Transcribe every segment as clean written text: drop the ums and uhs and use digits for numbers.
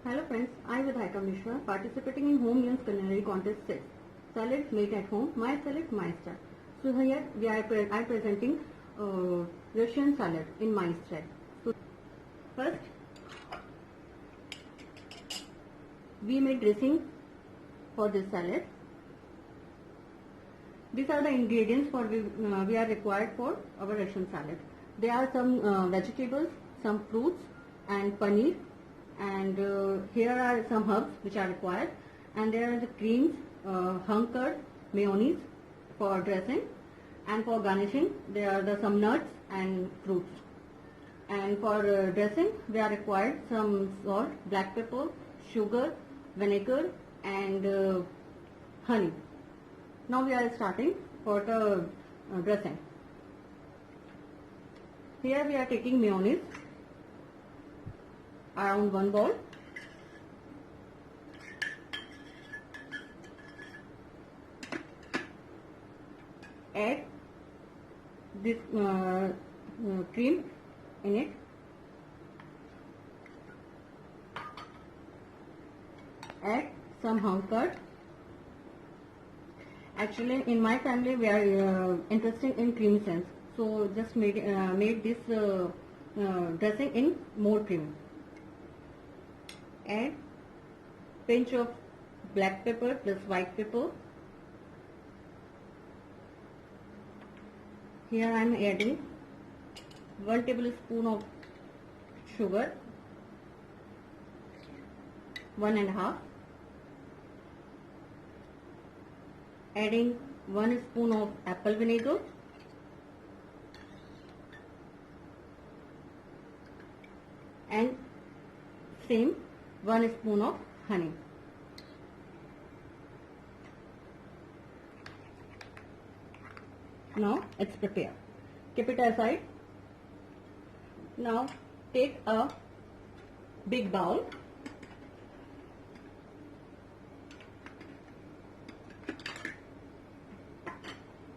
Hello friends, I Vidhayaka Mishra participating in Home Meals Culinary Contest 6. Salad made at home, my salad, my style. So here I presenting Russian salad in my style. So first we made dressing for this salad. These are the ingredients we are required for our Russian salad. There are some vegetables, some fruits and paneer, and here are some herbs which are required, and there are the creams, hung curd, mayonnaise for dressing, and for garnishing there are some nuts and fruits. And for dressing we are required some salt, black pepper, sugar, vinegar and honey. Now we are starting for the dressing. Here we are taking mayonnaise around 1 bowl. Add this cream in it. Add some hung curd. Actually, in my family, we are interested in creamy sense, so just made this dressing in more cream. Add pinch of black pepper plus white pepper. Here I am adding 1 tablespoon of sugar, 1.5. Adding 1 spoon of apple vinegar, and same 1 spoon of honey. Now it's prepared. Keep it aside. Now take a big bowl.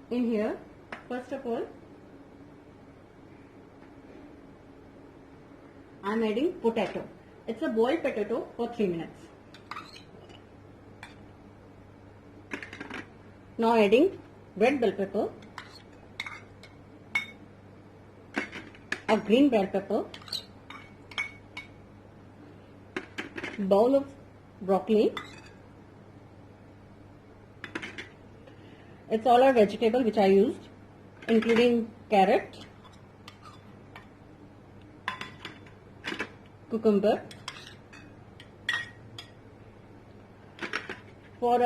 In here, first of all, I am adding potato. It's a boiled potato for 3 minutes. Now adding red bell pepper, a green bell pepper, bowl of broccoli. It's all our vegetable which I used, including carrot, cucumber. For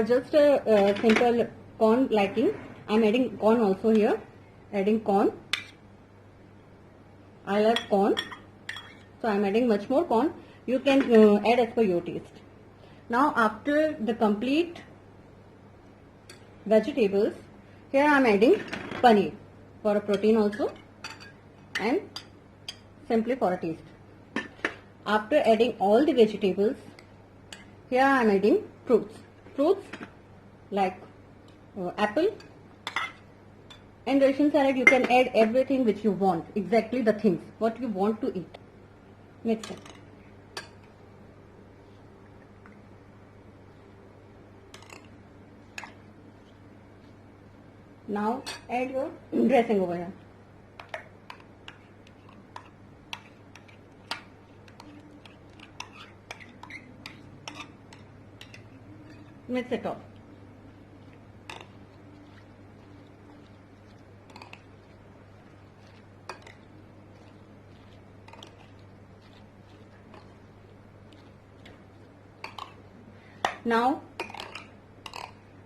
just a simple corn liking, I'm adding corn also here. Adding corn. I love corn, so I'm adding much more corn. You can add as per your taste. Now after the complete vegetables, here I am adding paneer for a protein also and simply for a taste. After adding all the vegetables, here I am adding fruits. Fruits like apple. In Russian salad you can add everything which you want, exactly the things what you want to eat. Mix it. Now add your dressing over here. Mix it all. Now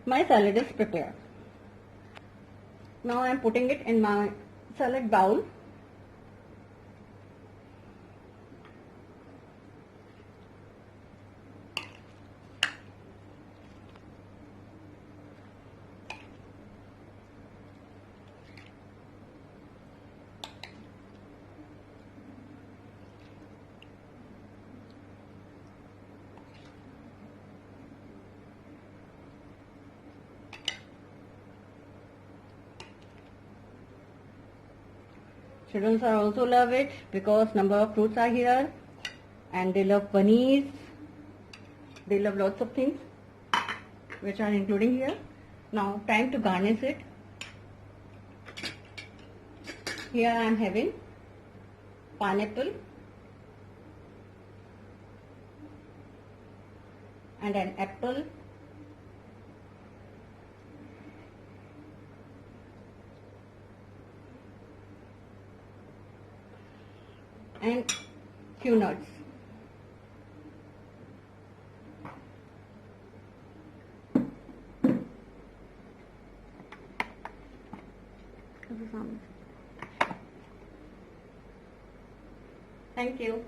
my salad is prepared. Now I am putting it in my salad bowl. Children are also love it because number of fruits are here, and they love paneer. They love lots of things which are including here. Now time to garnish it. Here I am having pineapple and an apple and few nuts. Thank you.